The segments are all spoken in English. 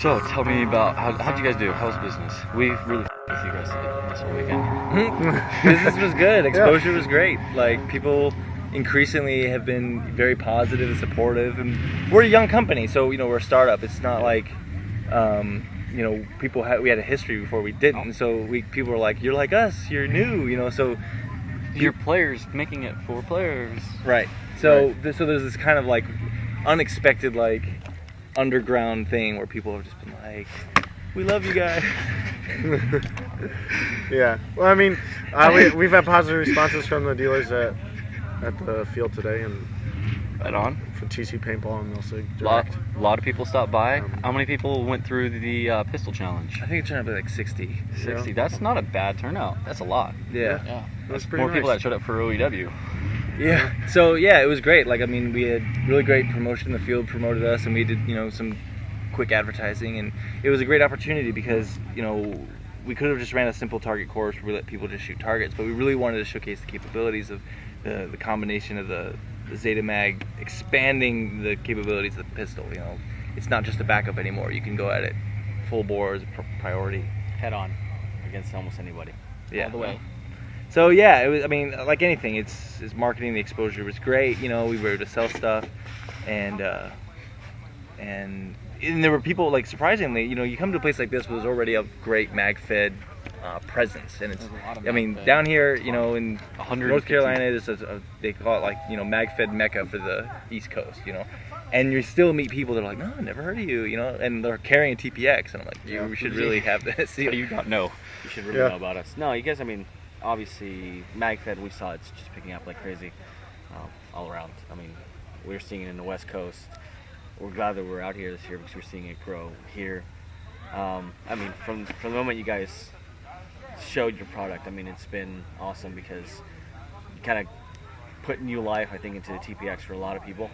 So tell me about how'd you guys do? How was business? We really with you guys this whole weekend. Business was good. Exposure was great. Like, people increasingly have been very positive and supportive, and we're a young company, so we're a startup. It's not like we had a history before we didn't, and so people were like, "You're like us. You're new," So your players making it for players, right? So there's this kind of like unexpected like underground thing where people have just been like, "We love you guys." Yeah. Well, I mean, we've had positive responses from the dealers at the field today, and right on. For TC Paintball and Milsig Direct. A lot of people stopped by. How many people went through the pistol challenge? I think it turned out to be like 60. 60. Yeah. That's not a bad turnout. That's a lot. Yeah. That's more people that showed up for OEW. Yeah. So it was great. Like, I mean, we had really great promotion. The field promoted us, and we did some quick advertising, and it was a great opportunity because we could have just ran a simple target course where we let people just shoot targets, but we really wanted to showcase the capabilities of the combination of the Zeta mag, expanding the capabilities of the pistol. It's not just a backup anymore. You can go at it full bore as a priority, head on against almost anybody. Yeah, all the way. So it was. I mean, like anything, it's marketing. The exposure was great. We were able to sell stuff, and there were people, like, surprisingly, you come to a place like this where there's already a great Magfed presence, and it's, I mean, down here, in North Carolina, they call it like, Magfed Mecca for the East Coast, and you still meet people that are like, no, I never heard of you, and they're carrying a TPX, and I'm like, we should really have this. How do you not know? You should really know about us. No, you guys, I mean, obviously, Magfed, we saw it's just picking up like crazy all around. I mean, we're seeing it in the West Coast. We're glad that we're out here this year because we're seeing it grow here. I mean, from the moment you guys showed your product, I mean, it's been awesome because you kind of put new life, I think, into the TPX for a lot of people.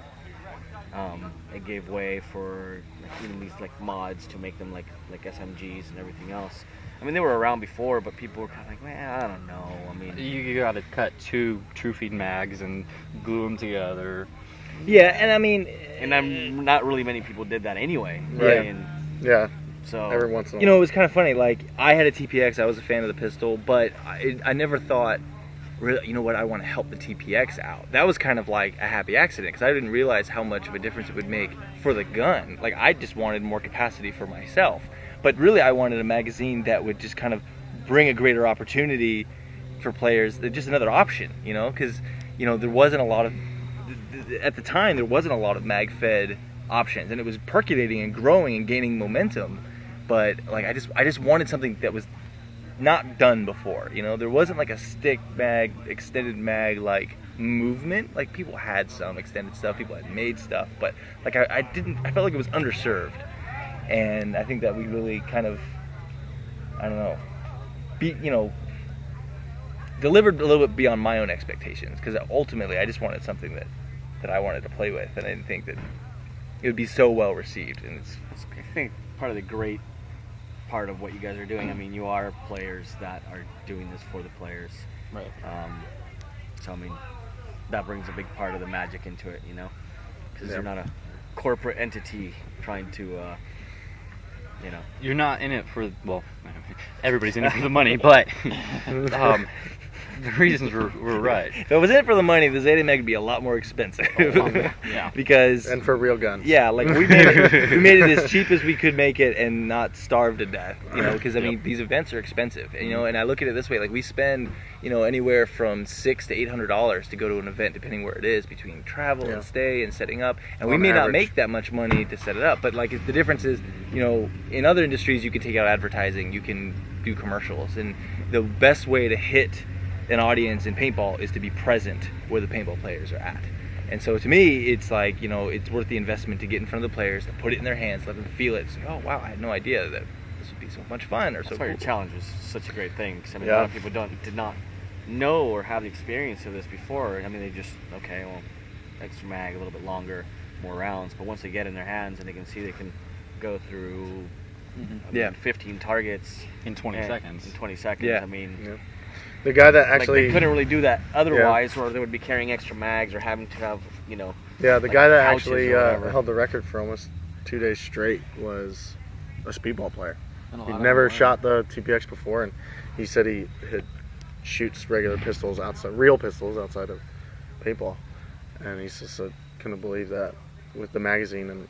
It gave way for even these like mods to make them like SMGs and everything else. I mean, they were around before, but people were kind of like, man, I don't know. I mean, you got to cut 2 true feed mags and glue them together. Yeah, and I mean, and not really many people did that anyway. Right. Yeah. So every once in a while. It was kind of funny. Like, I had a TPX. I was a fan of the pistol, but I never thought, really, I want to help the TPX out. That was kind of like a happy accident because I didn't realize how much of a difference it would make for the gun. Like, I just wanted more capacity for myself, but really, I wanted a magazine that would just kind of bring a greater opportunity for players. Just another option, because there wasn't a lot of. At the time, there wasn't a lot of mag-fed options, and it was percolating and growing and gaining momentum. But like, I just wanted something that was not done before. There wasn't like a stick mag, extended mag like movement. Like, people had some extended stuff, people had made stuff, but like I felt like it was underserved, and I think that we really kind of, I don't know, delivered a little bit beyond my own expectations, because ultimately I just wanted something that I wanted to play with, and I didn't think that it would be so well received. And I think part of the great part of what you guys are doing, I mean, you are players that are doing this for the players. Right. So, I mean, that brings a big part of the magic into it, because you're not a corporate entity trying to, You're not in it for, well, everybody's in it for the money, but the reasons were right. If it was in it for the money, the Zeta mag would be a lot more expensive. Yeah. Because and for real guns. Yeah, like we made it as cheap as we could make it and not starve to death. Because I mean, these events are expensive. And I look at it this way: like, we spend anywhere from $600 to $800 to go to an event, depending where it is, between travel and stay and setting up. And we may not make that much money to set it up, but like, the difference is, in other industries you can take out advertising, you can do commercials, and the best way to hit an audience in paintball is to be present where the paintball players are at. And so to me, it's like, it's worth the investment to get in front of the players, to put it in their hands, let them feel it. It's like, oh wow, I had no idea that this would be so much fun, or so cool. That's why your challenge was such a great thing, because I mean, a lot of people did not know or have the experience of this before. I mean, they just, okay, well, extra mag, a little bit longer, more rounds, but once they get in their hands and they can see they can go through 15 targets in 20 seconds. In 20 seconds, yeah. I mean, the guy that actually they couldn't really do that otherwise, or they would be carrying extra mags or having to have, the guy that actually held the record for almost 2 days straight was a speedball player. And a He'd lot of never them shot the TPX before, and he said he shoots regular pistols outside, real pistols outside of paintball. And he just said, couldn't believe that with the magazine and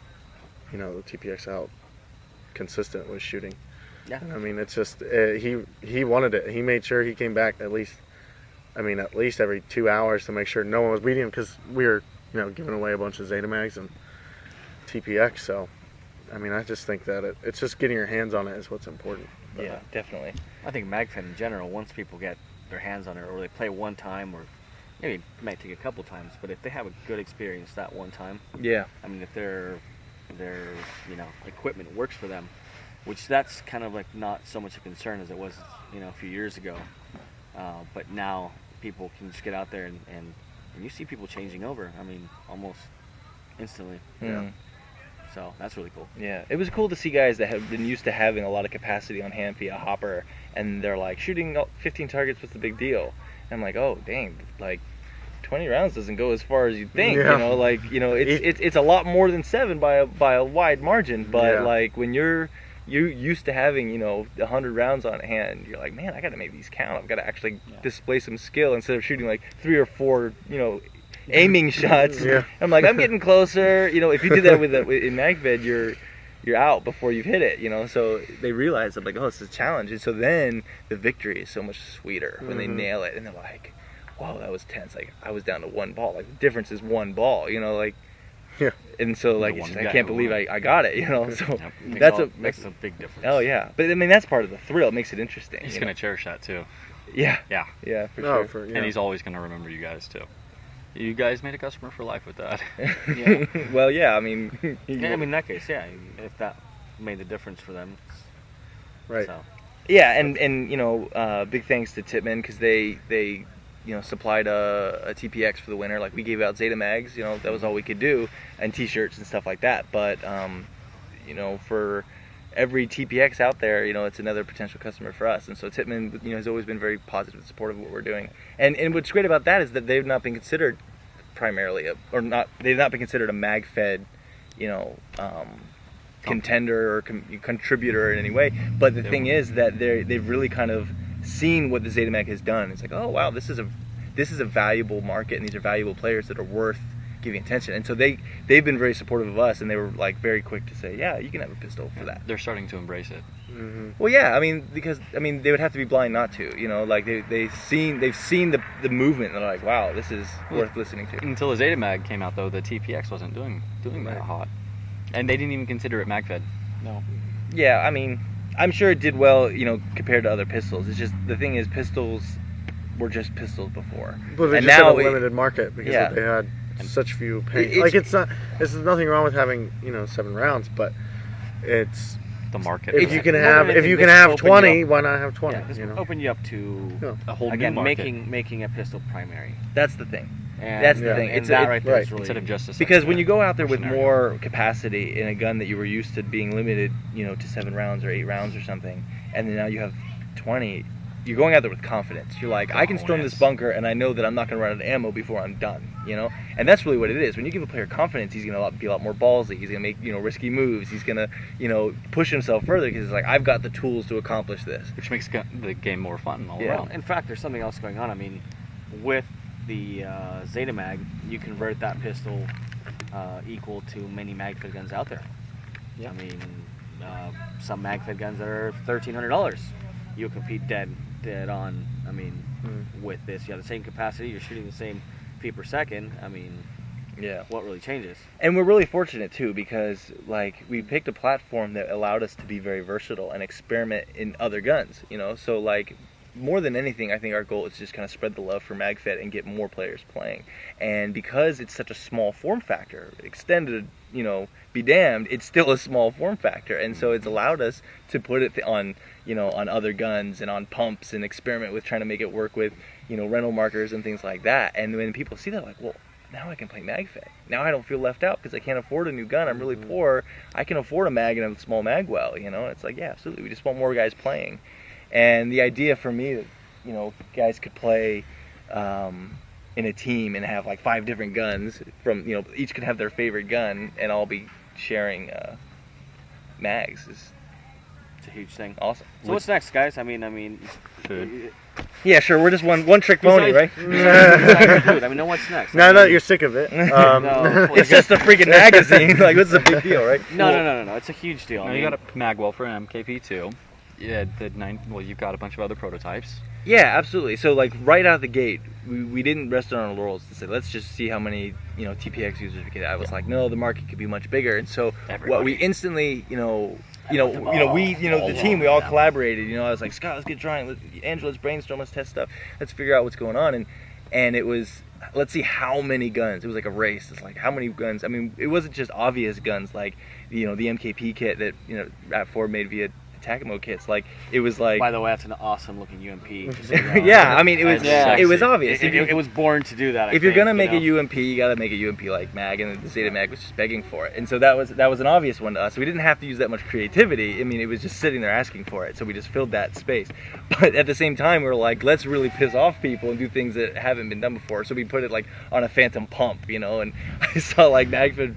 the TPX out consistent with shooting. Yeah. I mean, it's just he wanted it. He made sure he came back at least every 2 hours to make sure no one was beating him, because we were giving away a bunch of Zeta mags and TPX. So I mean, I just think that it's just getting your hands on it is what's important. Yeah, definitely. I think Magfed in general, once people get their hands on it, or they play one time, or maybe it might take a couple times, but if they have a good experience that one time, Yeah. I mean, if their equipment works for them, which that's kind of like not so much a concern as it was a few years ago, but now people can just get out there and you see people changing over. I mean, almost instantly. Yeah. So that's really cool. Yeah, it was cool to see guys that have been used to having a lot of capacity on hand via hopper, and they're like, shooting 15 targets, what's the big deal? And I'm like, oh dang, like 20 rounds doesn't go as far as you think. Yeah. It's a lot more than 7 by a wide margin, but Yeah. like when you're used to having 100 rounds on hand, you're like, man, I got to make these count. I've got to actually display some skill instead of shooting like 3 or 4 aiming shots. Yeah. I'm like, I'm getting closer. If you did that in Magfed, you're out before you've hit it. So they realize, I'm like, oh, it's a challenge, and so then the victory is so much sweeter when they nail it, and they're like, whoa, that was tense. Like I was down to 1 ball. Like the difference is 1 ball. Yeah. And so like The it's one just, I guy can't who believe won. I got it. So Yep. Makes a big difference. Oh yeah, but I mean that's part of the thrill. It makes it interesting. He's gonna cherish that too. Yeah. Yeah. Yeah, for No, sure. And he's always gonna remember you guys too. You guys made a customer for life with that. Yeah. Well, yeah. I mean, Yeah, I mean, in that case, yeah, if that made the difference for them. Right. So, yeah, and big thanks to Tipman, because they supplied a TPX for the winter. Like we gave out Zeta mags. That was all we could do, and T-shirts and stuff like that. But for every TPX out there, it's another potential customer for us. And so Tipman, has always been very positive and supportive of what we're doing. And what's great about that is that they've not been considered they've not been considered a mag-fed, contender or contributor in any way. But the thing is that they've really kind of seen what the Zeta Mag has done. It's like, oh wow, this is a valuable market, and these are valuable players that are worth giving attention. And so they've been very supportive of us, and they were like very quick to say, yeah, you can have a pistol for that. They're starting to embrace it. Mm-hmm. Well, yeah, I mean, because they would have to be blind not to, like they've seen the movement, and they're like, wow, this is worth listening to. Until the Zeta Mag came out, though, the TPX wasn't doing that hot, and they didn't even consider it Magfed. No. Yeah, I mean, I'm sure it did well, compared to other pistols. It's just the thing is, pistols were just pistols before, But they and just had a now limited market because yeah. they had such few paint. It's- There's nothing wrong with having 7 rounds, but it's The market. if you can More have than if you anything, can this have opened 20, you up. why not have 20? yeah, this opened you up to a whole again new market. making a pistol primary. that's the thing. And, That's the Yeah. thing. And It's that a- right there right. is really Instead of just a Because when you go out there with scenario. more capacity in a gun that you were used to being limited, to 7 rounds or 8 rounds or something, and then now you have 20, you're going out there with confidence. You're like, I can storm this bunker, and I know that I'm not going to run out of ammo before I'm done, And that's really what it is. When you give a player confidence, he's going to be a lot more ballsy. He's going to make, risky moves. He's going to, push himself further because it's like, I've got the tools to accomplish this. which makes the game more fun all Yeah. around. In fact, there's something else going on. I mean, with the Zeta Mag, you convert that pistol equal to many Magfed guns out there. Yeah. I mean, some Magfed guns that are $1,300. You'll compete dead on. I mean, with this, you have the same capacity. You're shooting the same feet per second. I mean, Yeah. what really changes? And we're really fortunate too, because we picked a platform that allowed us to be very versatile and experiment in other guns, So more than anything, I think our goal is just kind of spread the love for Magfed and get more players playing. And because it's such a small form factor, extended, be damned, it's still a small form factor. And so it's allowed us to put it on, on other guns and on pumps and experiment with trying to make it work with, rental markers and things like that. And when people see that, like, well, now I can play Magfed. Now I don't feel left out because I can't afford a new gun. I'm really poor. I can afford a mag and a small mag well, And it's like, yeah, absolutely. We just want more guys playing. And the idea for me that, guys could play in a team and have like 5 different guns from, each could have their favorite gun and all be sharing mags a huge thing. Awesome. So what's next, guys? I mean, Food. Yeah, sure. We're just one trick pony, right? besides food, I mean, what's next? Now I that mean, you're sick of it. no, It's just a freaking magazine. Like, what's the big deal, right? no. It's a huge deal. No, you got a Magwell for an MKP2. Yeah, well, you've got a bunch of other prototypes. Yeah, absolutely. So, like, right out of the gate, we didn't rest on our laurels to say, let's just see how many, TPX users we get. I was like, no, the market could be much bigger. And so, what we instantly, the team, we all collaborated. I was like, Scott, let's get drawing. Angela, let's brainstorm. Let's test stuff. Let's figure out what's going on. And it was, let's see how many guns. It was like a race. It's like, how many guns? I mean, it wasn't just obvious guns like, the MKP kit that, Rap4 made via Takamo kits. Like, it was like, By the way, that's an awesome looking UMP. yeah, I mean, it was obvious. It was born to do that. If you're gonna make a UMP, you gotta make a UMP like Mag, and the Zeta Mag was just begging for it. And so that was an obvious one to us. We didn't have to use that much creativity. I mean, it was just sitting there asking for it. So we just filled that space. But at the same time, we were like, let's really piss off people and do things that haven't been done before. So we put it like on a Phantom pump, and I saw like Magfed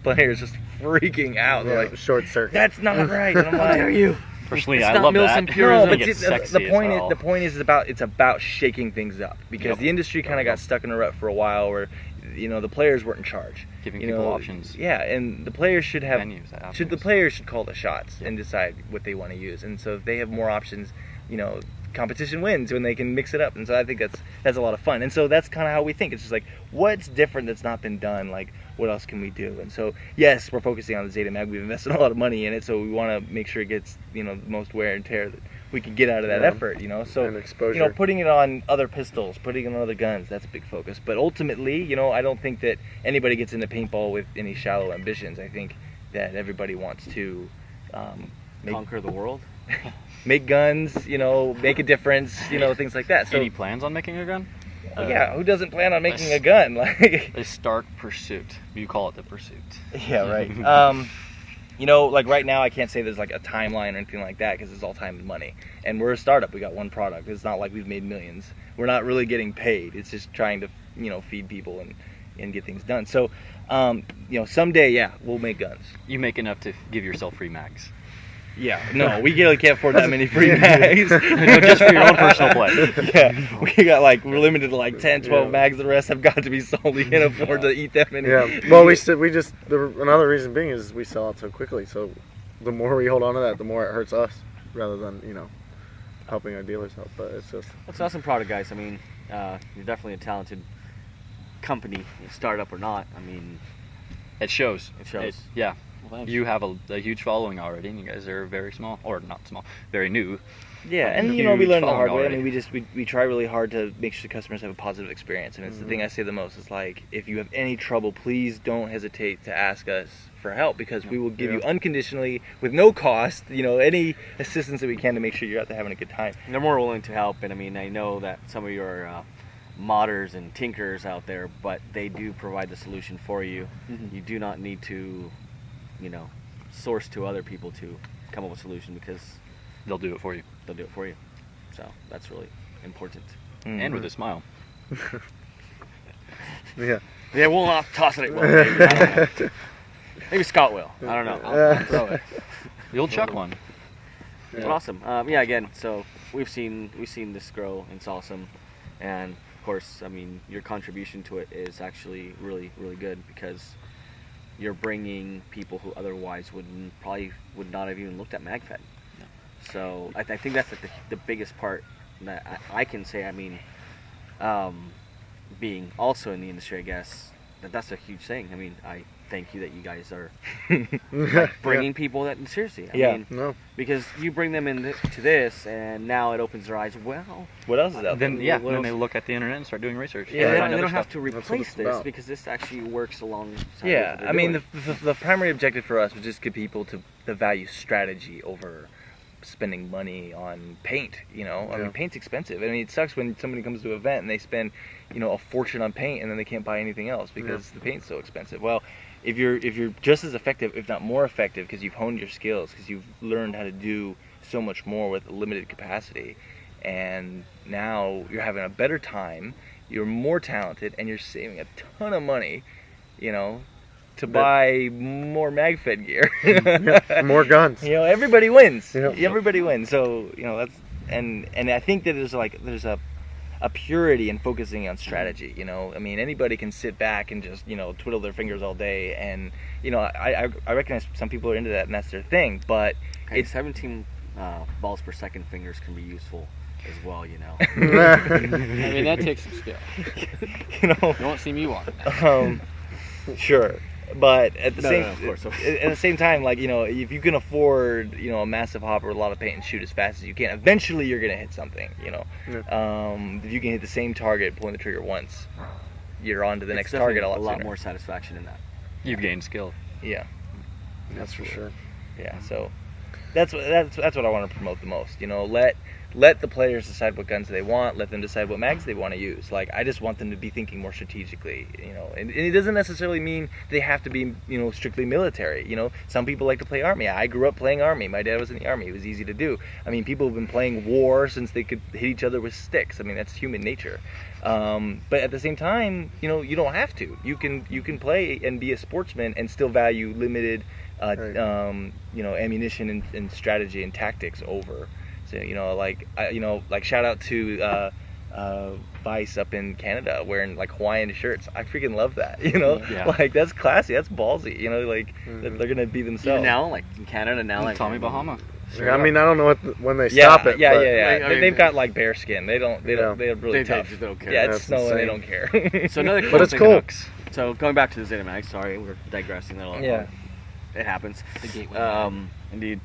players just freaking out. They're like, short circuit. that's not right. And I'm like, how dare you? Personally, It's I not love Mills that. and Purism. No, but It's see, sexy the point as is well. the point is it's about shaking things up, because the industry kind of got stuck in a rut for a while where the players weren't in charge, Giving people options. Yeah, and the players should have Venues, avenues. the players should call the shots and decide what they want to use, and so if they have more options, competition wins when they can mix it up. And so I think that's a lot of fun. And so that's kind of how we think. It's just like, what's different that's not been done? Like, what else can we do? And so, yes, we're focusing on the Zeta Mag. We've invested a lot of money in it, so we want to make sure it gets the most wear and tear that we can get out of that effort. So And exposure. putting it on other pistols, putting it on other guns, that's a big focus. But ultimately, I don't think that anybody gets into paintball with any shallow ambitions. I think that everybody wants to Conquer the world. make guns, make a difference, things like that. So Any plans on making a gun? yeah, who doesn't plan on making a gun? Like, A stark pursuit. You call it the pursuit. yeah, right. Like right now, I can't say there's like a timeline or anything like that, because it's all time and money. And we're a startup. We got one product. It's not like we've made millions. We're not really getting paid. It's just trying to, feed people and get things done. So, someday, yeah, we'll make guns. You make enough to give yourself free mags. Yeah, no, we really can't afford that many free mags. No, just for your own personal play. Yeah, we're limited to like 10, 12 mags. The rest have got to be sold. We can't afford to eat that many. Yeah. Well, another reason being is we sell out so quickly. So the more we hold on to that, the more it hurts us, rather than helping our dealers out. But it's just. It's an awesome product, guys. I mean, you're definitely a talented company, startup or not. I mean, It shows. It shows. Yeah. well, thanks. You have a huge following already, and you guys are very small, or not small, very new. Yeah, and we Huge learned the following hard way. I already. mean, we try really hard to make sure the customers have a positive experience, and it's the thing I say the most. It's like, if you have any trouble, please don't hesitate to ask us for help, because we will give you unconditionally, with no cost, any assistance that we can to make sure you're out there having a good time. And they're more willing to help, and I mean, I know that some of your modders and tinkers out there, but they do provide the solution for you. You do not need to, source to other people to come up with a solution, because They'll do it for you. they'll do it for you. So that's really important. And with a smile. Yeah. Yeah, we'll not toss it at Will. Maybe, I don't know. Maybe Scott will. I don't know. I'll throw it. You'll chuck one. But awesome. Yeah, again, so we've seen this grow, and it's awesome. And of course, I mean, your contribution to it is actually really, really good, because you're bringing people who otherwise would not have even looked at Magfed. No. So I think that's like the biggest part that I can say. I mean, being also in the industry, I guess that's a huge thing. I mean, I thank you that you guys are bringing people that seriously. I mean, No. because you bring them into this, and now it opens their eyes. Well, What else is out there? Then then they look at the internet and start doing research. yeah, Find they other don't have stuff. to what replace it's this, about. because this actually works alongside. Yeah, what they're I mean, doing. the primary objective for us was just get people to the value strategy over spending money on paint. I mean, paint's expensive. I mean, it sucks when somebody comes to an event and they spend, a fortune on paint, and then they can't buy anything else because the paint's so expensive. Well, if you're just as effective, if not more effective, because you've honed your skills, because you've learned how to do so much more with a limited capacity, and now you're having a better time, you're more talented, and you're saving a ton of money, to buy more Magfed gear. Yeah, more guns. You know, everybody wins. Yep. Everybody wins. So, you know, that's and I think that there's a purity in focusing on strategy. You know, I mean, anybody can sit back and just, you know, twiddle their fingers all day, and you know, I recognize some people are into that and that's their thing, but it's 17 balls per second fingers can be useful as well, you know. I mean, that takes some skill. You know, You won't see me walking that. Sure, but at the No, of course. at the same time, like, you know, if you can afford, you know, a massive hopper with a lot of paint and shoot as fast as you can, eventually you're gonna hit something. You know, if you can hit the same target pulling the trigger once, you're on to the next target a lot sooner. more satisfaction in that. You've gained skill. Yeah, That's for sure. yeah. So that's what I want to promote the most. You know, let the players decide what guns they want. Let them decide what mags they want to use. Like, I just want them to be thinking more strategically. You know, and it doesn't necessarily mean they have to be, you know, strictly military. You know, some people like to play Army. I grew up playing Army. My dad was in the Army. It was easy to do. I mean, people have been playing war since they could hit each other with sticks. I mean, that's human nature. But at the same time, you know, you don't have to. You can play and be a sportsman and still value limited, you know, ammunition and strategy and tactics over. So, you know, like shout out to Vice up in Canada wearing like Hawaiian shirts. I freaking love that. You know, like that's classy. That's ballsy. You know, like they're gonna be themselves. Even now, like in Canada now, like Tommy Bahama. I mean, I don't know when they stop it. Yeah, but yeah. I mean, They've got like bear skin. They're really they tough. just don't care. Yeah, That's it's snowing. They insane. don't care. So another cool But it's thing cool. So going back to the Zeta Mag, sorry, we're digressing there a little. Yeah. It happens. The gateway. Indeed.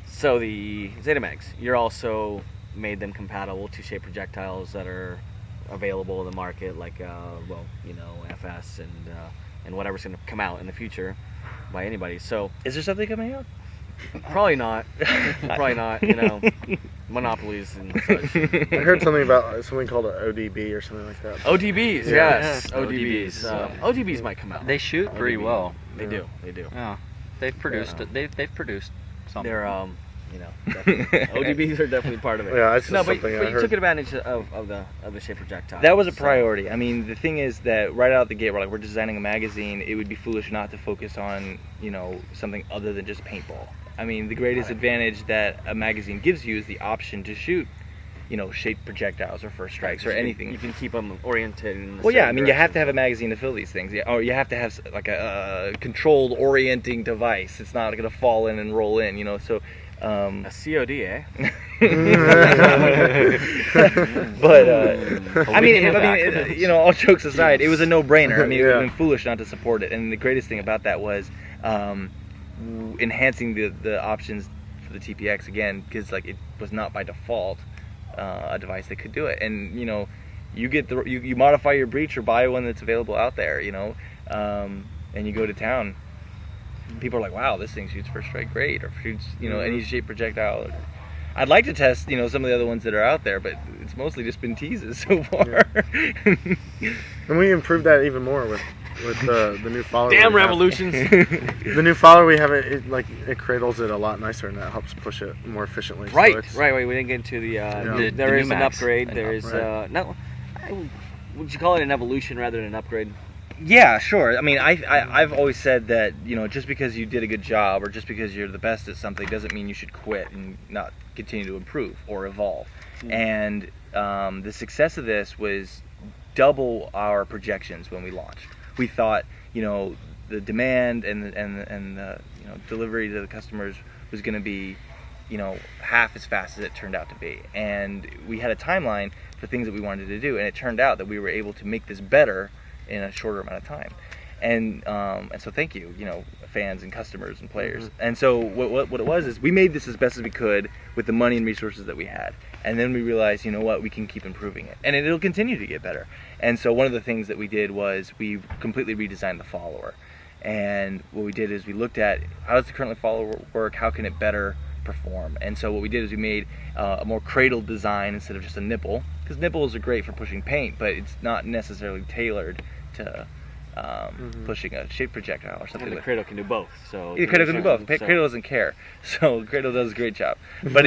So the Zeta Mags, you're also made them compatible to shape projectiles that are available in the market, like well, you know, FS and whatever's going to come out in the future by anybody. So Is there something coming out? probably not. Probably not. You know, monopolies and such. I heard something about something called an ODB or something like that. ODBs, Yeah. yes, ODBs. ODBs might come out. They shoot pretty ODB. well. They do. They do. Yeah, they've produced Yeah. They've produced something. They're you know, definitely, ODBs are definitely part of it. Yeah, that's just No, but something you I heard. took advantage of the shape projectile. That was a So- priority. I mean, the thing is that right out the gate, we're designing a magazine. It would be foolish not to focus on, you know, something other than just paintball. I mean, the greatest advantage that a magazine gives you is the option to shoot, you know, shaped projectiles or first strikes or anything. You can keep them oriented in the Well, yeah, I certain mean, you have to have a direction. magazine to fill these things. Yeah, or you have to have like a controlled orienting device. It's not going to fall in and roll in, you know. So, A COD, eh? but I we mean, can I get mean, back. you know, all jokes aside, it was a no-brainer. I mean, it would Yeah. have been foolish not to support it. And the greatest thing about that was enhancing the options for the TPX again, because like it was not by default a device that could do it. And you know, you get you modify your breech or buy one that's available out there, you know, and you go to town. People are like, wow, this thing shoots first strike great, or shoots, you know, any shape projectile. I'd like to test, you know, some of the other ones that are out there, but it's mostly just been teases so far. And we improved that even more with the new follower. Damn we have. revolutions! The new follower we have, it cradles it a lot nicer, and that helps push it more efficiently. So Right, it's- right. We didn't get into the. The There new is an Max. upgrade. An There is upgrade. no. Would you call it an evolution rather than an upgrade? Yeah, sure. I mean, I've always said that, you know, just because you did a good job or just because you're the best at something doesn't mean you should quit and not continue to improve or evolve. And the success of this was double our projections when we launched. We thought, you know, the demand and the you know, delivery to the customers was going to be, you know, half as fast as it turned out to be. And we had a timeline for things that we wanted to do, and it turned out that we were able to make this better in a shorter amount of time. And so thank you, you know, fans and customers and players. And so what it was is we made this as best as we could with the money and resources that we had. And then we realized, you know what, we can keep improving it. And it'll continue to get better. And so one of the things that we did was we completely redesigned the follower. And what we did is we looked at how does the current follower work, how can it better perform. And so what we did is we made a more cradle design instead of just a nipple, because nipples are great for pushing paint, but it's not necessarily tailored to pushing a shape projectile or something. And the with Cradle can do both. So yeah, Cradle can do both. So- Cradle doesn't care, so Cradle does a great job. But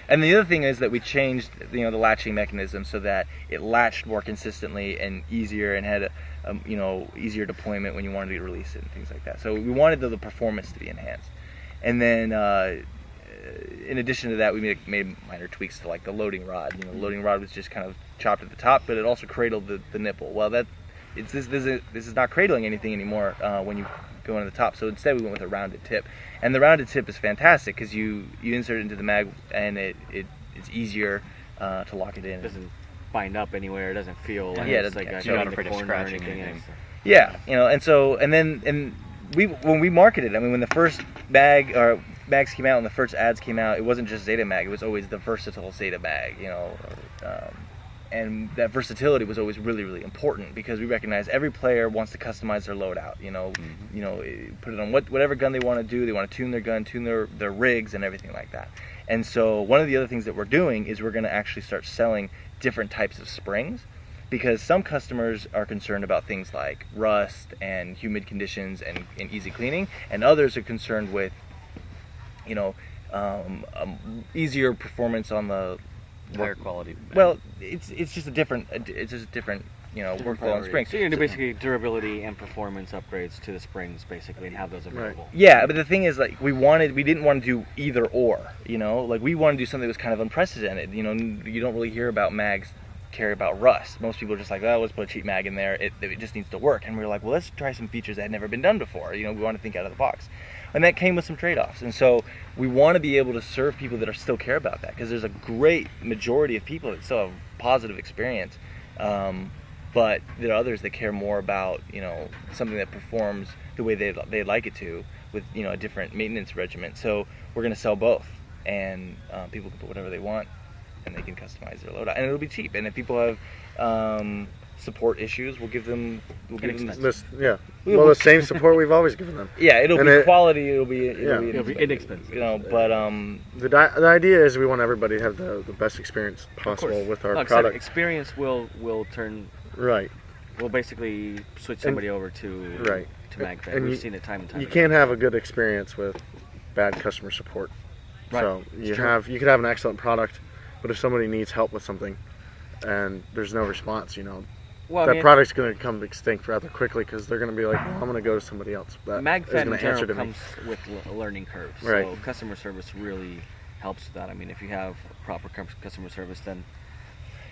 And the other thing is that we changed, the latching mechanism so that it latched more consistently and easier, and had easier deployment when you wanted to release it and things like that. So we wanted the performance to be enhanced. And then in addition to that, we made minor tweaks to like the loading rod. The loading rod was just kind of chopped at the top, but it also cradled the nipple. Well, this is not cradling anything anymore when you go into the top. So instead, we went with a rounded tip, and the rounded tip is fantastic because you insert it into the mag, and it's easier to lock it in. It doesn't bind up anywhere. It doesn't feel like Yeah, it it's doesn't like catch a You're not in the afraid of corner or scratching anything. anything. Yeah, and when we marketed, when the first mags came out and the first ads came out, it wasn't just Zeta mag. It was always the versatile Zeta mag, and that versatility was always really, really important because we recognize every player wants to customize their loadout. Put it on whatever gun they want to do. They want to tune their gun, tune their rigs, and everything like that. And so one of the other things that we're doing is we're going to actually start selling different types of springs, because some customers are concerned about things like rust and humid conditions and easy cleaning, and others are concerned with easier performance on the Higher quality. well, it's just a different workflow on springs. So you're going to basically durability and performance upgrades to the springs, basically, and have those available. Yeah, but the thing is, like, we didn't want to do either or. Like, we want to do something that was kind of unprecedented. You don't really hear about mags care about rust. Most people are just like, oh, let's put a cheap mag in there. It just needs to work. And we were like, well, let's try some features that had never been done before. We want to think out of the box. And that came with some trade-offs. And so we want to be able to serve people that still care about that, because there's a great majority of people that still have positive experience. But there are others that care more about, something that performs the way they'd like it to, with, a different maintenance regimen. So we're going to sell both, and people can put whatever they want, and they can customize their loadout, and it'll be cheap. And if people have support issues, we'll give them This, yeah. Well, the same support we've always given them. yeah, it'll And be it- quality. It'll be inexpensive. But The idea is we want everybody to have the best experience possible with our Like I said, product. experience will turn. Right. We'll basically switch somebody over to Right. Magfed. And We've seen it time and time You again. can't have a good experience with bad customer support. Right. So It's you true. could have an excellent product, but if somebody needs help with something and there's no response, Well, I that mean, product's going to become extinct rather quickly, because they're going to be like, well, I'm going to go to somebody else that is Magfed going in to answer general to me. comes with a learning curve. So Right. customer service really helps with that. I mean, if you have proper customer service, then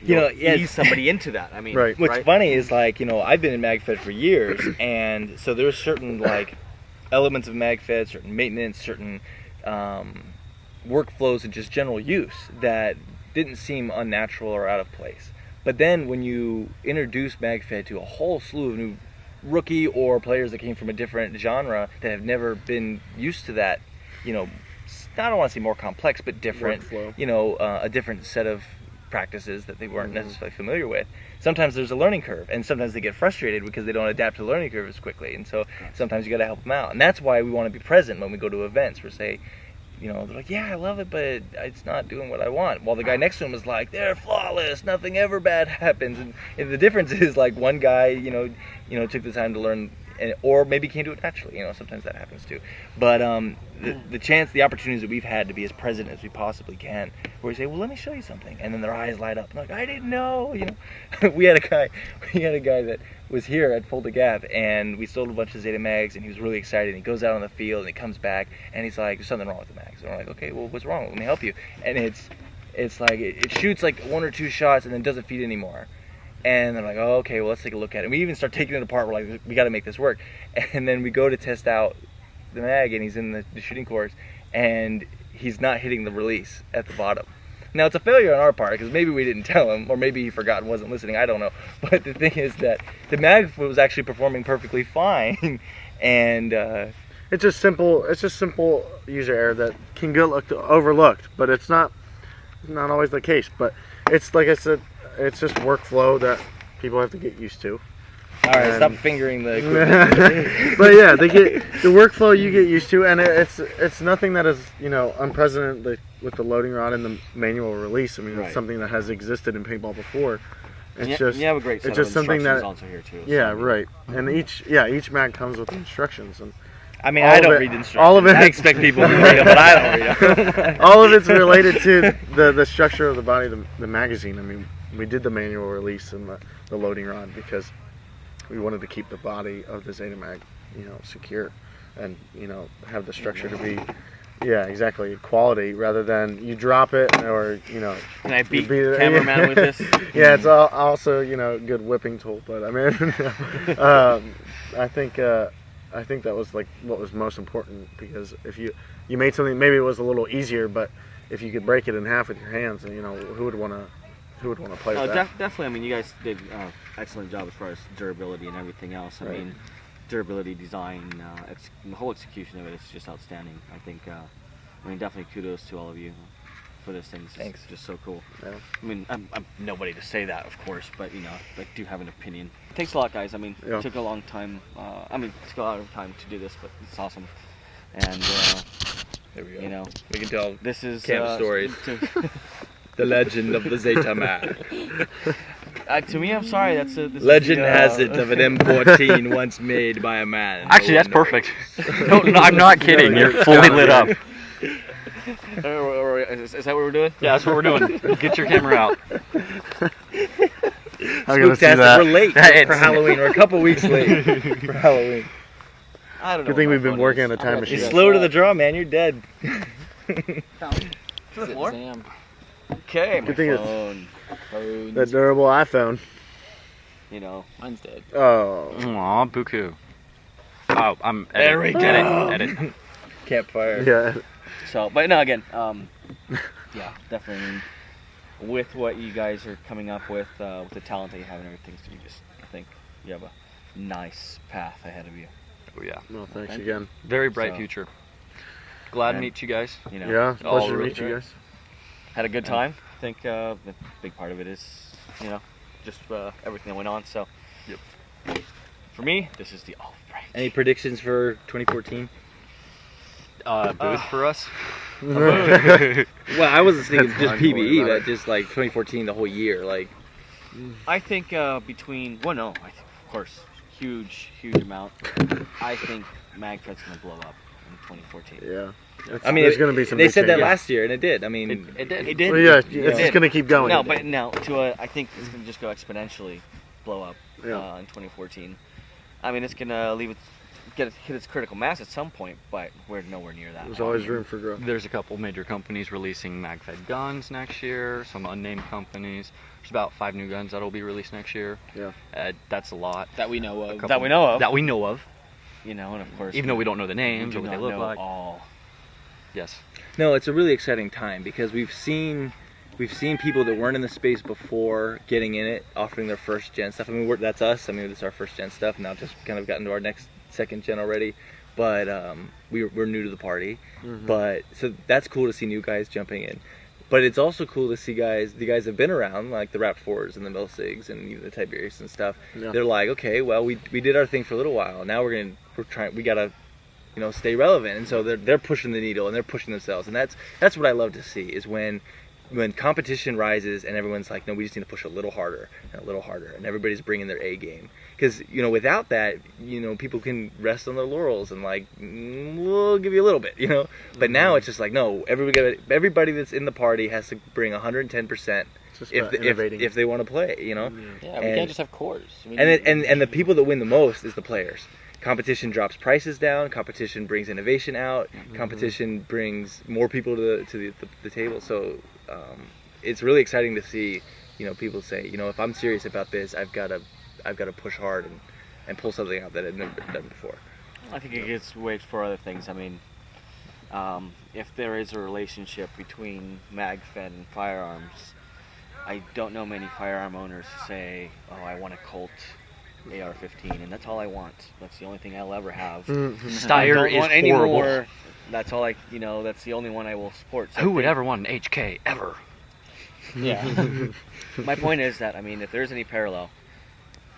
Yeah. ease somebody into that. I mean, Right. What's funny is, like, I've been in Magfed for years, and so there's certain, like, elements of Magfed, certain maintenance, certain workflows, and just general use that didn't seem unnatural or out of place. But then when you introduce Magfed to a whole slew of new rookie or players that came from a different genre that have never been used to that, I don't want to say more complex, but different, Workflow. a different set of practices that they weren't necessarily familiar with. Sometimes there's a learning curve, and sometimes they get frustrated because they don't adapt to the learning curve as quickly, and so sometimes you got to help them out. And that's why we want to be present when we go to events. We're say, they're like, yeah, I love it, but it's not doing what I want. While the guy next to him is like, they're flawless, nothing ever bad happens. And the difference is, like, one guy, took the time to learn, or maybe can't do it naturally. Sometimes that happens too. But the opportunities that we've had to be as present as we possibly can, where we say, well, let me show you something, and then their eyes light up. I'm like, I didn't know. We had a guy that was here at Fulda Gap, and we sold a bunch of Zeta mags, and he was really excited. And he goes out on the field, and he comes back, and he's like, there's something wrong with the mags. And we're like, okay, well, what's wrong? Let me help you. And it's like it shoots like 1 or 2 shots, and then doesn't feed anymore. And they're like, oh, okay, well, let's take a look at it. And we even start taking it apart. We're like, we got to make this work. And then we go to test out the mag, and he's in the shooting course, and he's not hitting the release at the bottom. Now, it's a failure on our part, because maybe we didn't tell him, or maybe he forgot and wasn't listening. I don't know. But the thing is that the mag was actually performing perfectly fine, and It's just simple user error that can get overlooked, but it's not always the case. But it's, like I said, it's just workflow that people have to get used to. all right, And- stop fingering the equipment. But yeah, they get the workflow you get used to, and it's nothing that is unprecedented with the loading rod and the manual release. I mean, Right. it's something that has existed in paintball before. It's And just you have a great set it's of just something instructions that also here too. yeah, So, right. And each mag comes with instructions, and I mean, all I of don't it- read instructions. all of it- I expect people to read them, but I don't read them. all of it's related to the structure of the body, the magazine. I mean, we did the manual release and the loading rod because we wanted to keep the body of the Zeta mag, secure, and have the structure to be, yeah, exactly, quality rather than you drop it or Can I beat be- cameraman with this? Yeah, it's also a good whipping tool, but I mean, I think that was like what was most important because if you made something, maybe it was a little easier, but if you could break it in half with your hands, who would want to play with that? Definitely. I mean, you guys did an excellent job as far as durability and everything else. I Right. mean, durability, design, the whole execution of it is just outstanding. I think. I mean, definitely kudos to all of you for this thing. Thanks. It's just so cool. Yeah. I mean, I'm nobody to say that, of course, but I do have an opinion. It takes a lot, guys. I mean, Yeah. it took a long time. It took a lot of time to do this, but it's awesome. And There we go. know, We can tell this is Camp stories. To, the legend of the Zeta mag. to me, I'm sorry. This Legend is the, has it of an M14 once made by a man. Actually, No that's one perfect. No, I'm not kidding. You're fully lit up. Is that what we're doing? Yeah, that's what we're doing. Get your camera out. I'm gonna see Spooktastic. that. We're late Yeah, for it's- Halloween. We're a couple weeks late for Halloween. I don't know. Good thing what we've my been phone working is. on a time bet machine. You're slow to the draw, man. You're dead. More? Sam. Okay, my Good thing it's- phone. Phones. That durable iPhone. Mine's dead. Oh, Aw, buku. Oh, I'm There we go. Edit. Campfire. yeah. So, but no, again, yeah, definitely. I mean, with what you guys are coming up with the talent that you have and everything, so I think you have a nice path ahead of you. Oh yeah. Well, thanks Okay. again. Very bright So- future. Glad to And- meet you guys. Yeah, all pleasure to really meet you great. guys. Had a good time. I think the big part of it is, just everything that went on. So, Yep. For me, this is the off break. Any predictions for 2014? Booth for us. Well, I wasn't thinking That's just fine, don't worry PBE, about but it. just like 2014, the whole year. Like, I think I think, of course, huge amount. I think Magfed's gonna blow up in 2014. Yeah. I mean, there's going to be some. they big said that changes. last year, and it did. I mean, It did. It did. Well, yeah, It it's did. just going to keep going. No, but now I think it's gonna just go exponentially blow up Yeah. in 2014. I mean, it's gonna hit its critical mass at some point, but we're nowhere near that. There's always room for growth. There's a couple major companies releasing Magfed guns next year. Some unnamed companies. There's about 5 new guns that'll be released next year. Yeah. That's a lot. That we know of. That we know of. That we know of. And of course, Even though we don't know the we names do or what they not look know like. all. Yes. no, it's a really exciting time because we've seen people that weren't in the space before getting in it, offering their first gen stuff. I mean, that's us. I mean, it's our first gen stuff. Now just kind of gotten to our next second gen already, but we're new to the party. Mhm. But so that's cool to see new guys jumping in. But it's also cool to see the guys have been around, like the Rap 4s and the Milsigs and the Tiberius and stuff. Yeah. They're like, okay, well, we did our thing for a little while. Now we gotta stay relevant, and so they're pushing the needle and they're pushing themselves, and that's what I love to see is when competition rises and everyone's like, no, we just need to push a little harder and everybody's bringing their A game, because without that, people can rest on their laurels and like, we'll give you a little bit, but now it's just like, no, everybody that's in the party has to bring 110% Just if about innovating. if they want to play, Yeah, we And- can't just have cores. We and need- and the people that win the most is the players. Competition drops prices down. Competition brings innovation out. Competition brings more people to the table. So it's really exciting to see, people say, if I'm serious about this, I've got to push hard and pull something out that I've never done before. I think it gets weight for other things. I mean, if there is a relationship between Magfed and firearms, I don't know many firearm owners who say, "Oh, I want a Colt AR-15, and that's all I want. That's the only thing I'll ever have. I Steyr don't is want any horrible. more. That's all that's the only one I will support." So Who I would think- ever want an HK ever? Yeah. My point is that, I mean, if there's any parallel,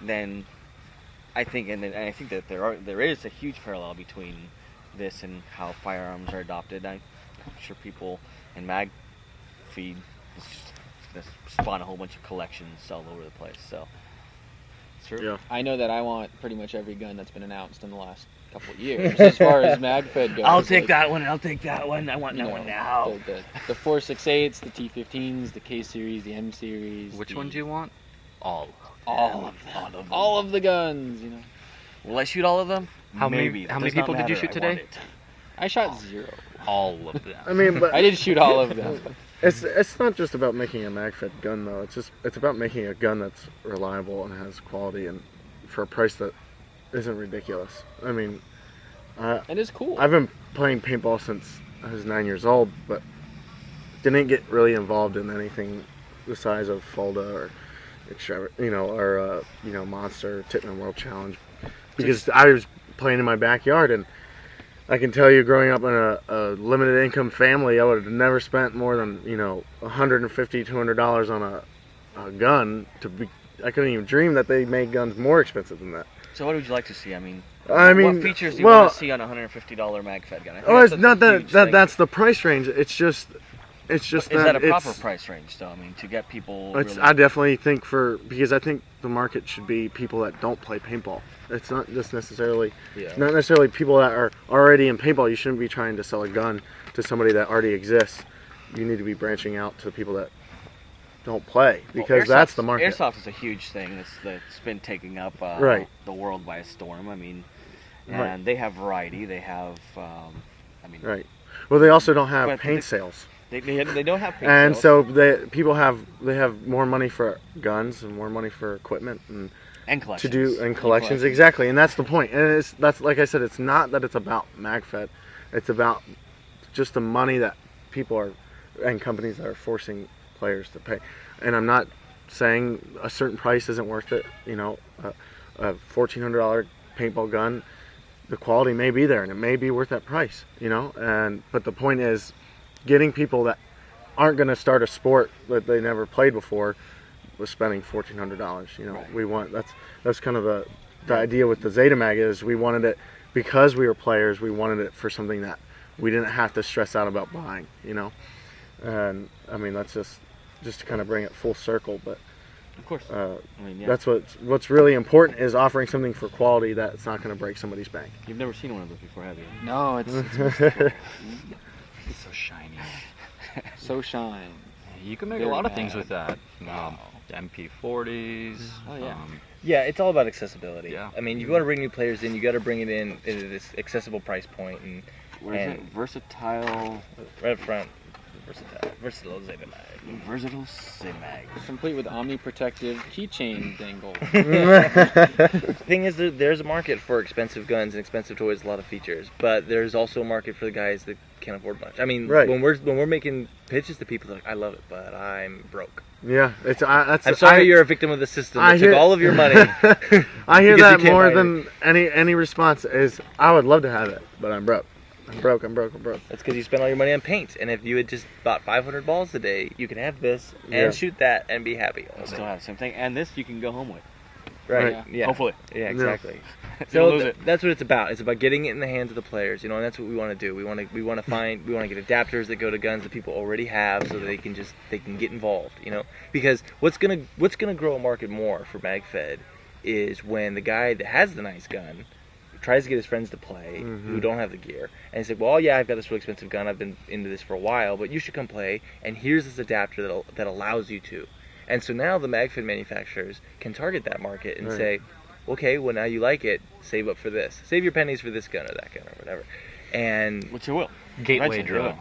then I think, and I think that there is a huge parallel between this and how firearms are adopted. I'm sure people in mag feed just spawn a whole bunch of collections all over the place. So it's true. Yeah. I know that I want pretty much every gun that's been announced in the last couple of years as far as Magfed goes. I'll take like, that one. I'll take that one. I want you that know, one now. The 468s, the T15s, the K series, the M series. Which one do you want? All. All of them. All of the guns. You know. Will I shoot all of them? How many- Maybe. It how many does not people did you matter. shoot I today? want it. I shot 0. All of them. I mean, but I did shoot all of them. it's not just about making a Magfed gun though. It's about making a gun that's reliable and has quality and for a price that isn't ridiculous. I mean, And it's cool. I've been playing paintball since I was 9 years old, but didn't get really involved in anything the size of Fulda or Monster, Titman World Challenge, because I was playing in my backyard, and I can tell you, growing up in a limited income family, I would have never spent more than $150, $200 on a gun. I couldn't even dream that they made guns more expensive than that. So what would you like to see? I mean, I mean, what features do you well, want to see on a $150 Magfed gun? I think Oh, it's that's not a huge thing. that's the price range. It's just Is that a proper it's- price range, though? I mean, to get people. It's, Really... I definitely think because I think the market should be people that don't play paintball. It's not just necessarily not necessarily people that are already in paintball. You shouldn't be trying to sell a gun to somebody that already exists. You need to be branching out to people that don't play, because that's the market. Airsoft is a huge thing that's been taking up Right. the world by storm. I mean, and Right. they have variety. They have, Right. Well, they also don't have But paint the- sales. They don't have paint And sales. so people have more money for guns and more money for equipment and and to collections. do and collections, exactly. And that's the point. And that's like I said, it's not that it's about Magfed. It's about just the money that people are and companies that are forcing players to pay. And I'm not saying a certain price isn't worth it. A $1,400 paintball gun, the quality may be there and it may be worth that price. But the point is, getting people that aren't going to start a sport that they never played before was spending $1,400. Right. We want that's kind of the idea with the Zeta mag is we wanted it because we were players. We wanted it for something that we didn't have to stress out about buying. And I mean that's just to kind of bring it full circle. But Of course. that's what's really important is offering something for quality that's not going to break somebody's bank. You've never seen one of those before, have you? No, it's It's so shiny. so shine. You can make Very a lot of mad. things with that. MP40s. Oh, yeah. Yeah, it's all about accessibility. Yeah. I mean, you got to bring new players in. You got to bring it in at this accessible price point, and Where is it? And- Versatile. right up front, versatile Zeta mag. Versatile Mag. Complete with omni-protective keychain dangle. Thing is, there's a market for expensive guns and expensive toys, a lot of features, but there's also a market for the guys that can't afford much. I mean, Right. when we're making pitches to people, they're like, I love it, but I'm broke. Yeah, I'm sorry you're a victim of the system. I It took hear- all of your money. I hear Because you that can't more buy than any response is, I would love to have it, but I'm broke. I'm broke. That's because you spent all your money on paint, and if you had just bought 500 balls a day, you could have this and Yeah. shoot that and be happy. all Still day. have the same thing. And this you can go home with. Right? Right. Yeah. Hopefully. Yeah, exactly. You'll So lose it. that's what it's about. It's about getting it in the hands of the players, and that's what we want to do. We want to get adapters that go to guns that people already have, so that they can get involved. Because what's gonna grow a market more for Magfed is when the guy that has the nice gun tries to get his friends to play who don't have the gear, and he's like, well, yeah, I've got this really expensive gun. I've been into this for a while, but you should come play. And here's this adapter that allows you to. And so now the Magfed manufacturers can target that market and Right. say, okay, well, now you like it, save up for this. Save your pennies for this gun or that gun or whatever. And Which you will. Gateway Eventually, you drug.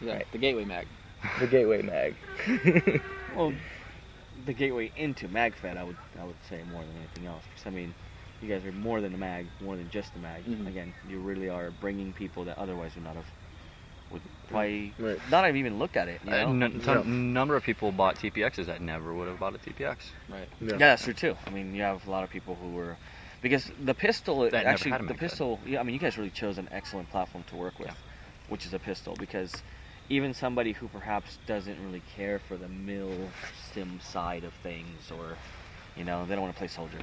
Yeah, Right. the Gateway Mag. the Gateway Mag. Well, the gateway into Magfed, I would say more than anything else. Because I mean, you guys are more than a mag, more than just a mag. Mhm. Again, you really are bringing people that otherwise would probably Right. not have even looked at it. Number of people bought TPXs that never would have bought a TPX. Right. Yeah, that's true too. I mean, you have a lot of people who were, because the pistol That never actually had a the Magfed. pistol. Yeah, I mean, you guys really chose an excellent platform to work with, Yeah. which is a pistol. Because even somebody who perhaps doesn't really care for the mill sim side of things, or they don't want to play soldier.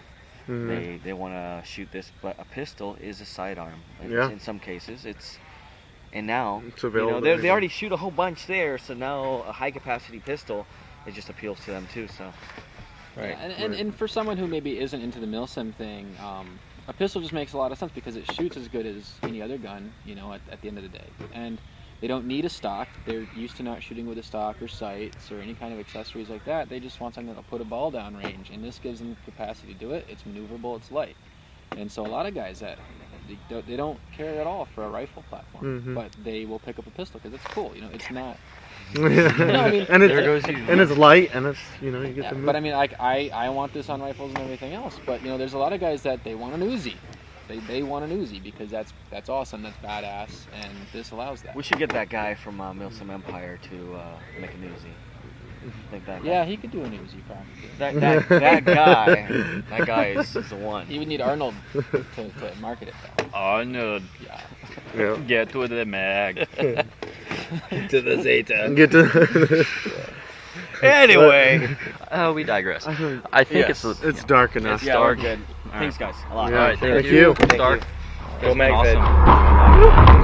Mhm. They want to shoot this, but a pistol is a sidearm. Yeah. In some cases, and now It's available to they everybody. already shoot a whole bunch there, so now a high capacity pistol, it just appeals to them too. So Right. And for someone who maybe isn't into the milsim thing, a pistol just makes a lot of sense because it shoots as good as any other gun, you know, at the end of the day. And they don't need a stock. They're used to not shooting with a stock or sights or any kind of accessories like that. They just want something that'll put a ball down range, and this gives them the capacity to do it. It's maneuverable, it's light. And so a lot of guys that they don't care at all for a rifle platform, but they will pick up a pistol because it's cool. You know, it's not. Yeah. I mean, and there goes you. and it's light, and it's, you know, you get yeah, the move. but I mean, like I want this on rifles and everything else. But you know, there's a lot of guys that they want an Uzi. They want an Uzi because that's awesome, that's badass, and this allows that. We should get that guy from Milsim Empire to make an Uzi. Think that Yeah, guy. he could do an Uzi probably. That guy is the one. He would need Arnold to market it though. Arnold, Yeah. Yeah. get to the mag. To the Zeta. Get to. Anyway, we digress. I think Yes. It's dark enough. Yeah, we're good. Thanks, guys. A lot. Yeah, All right, thank you. It's dark. Go It's been Magfed. awesome.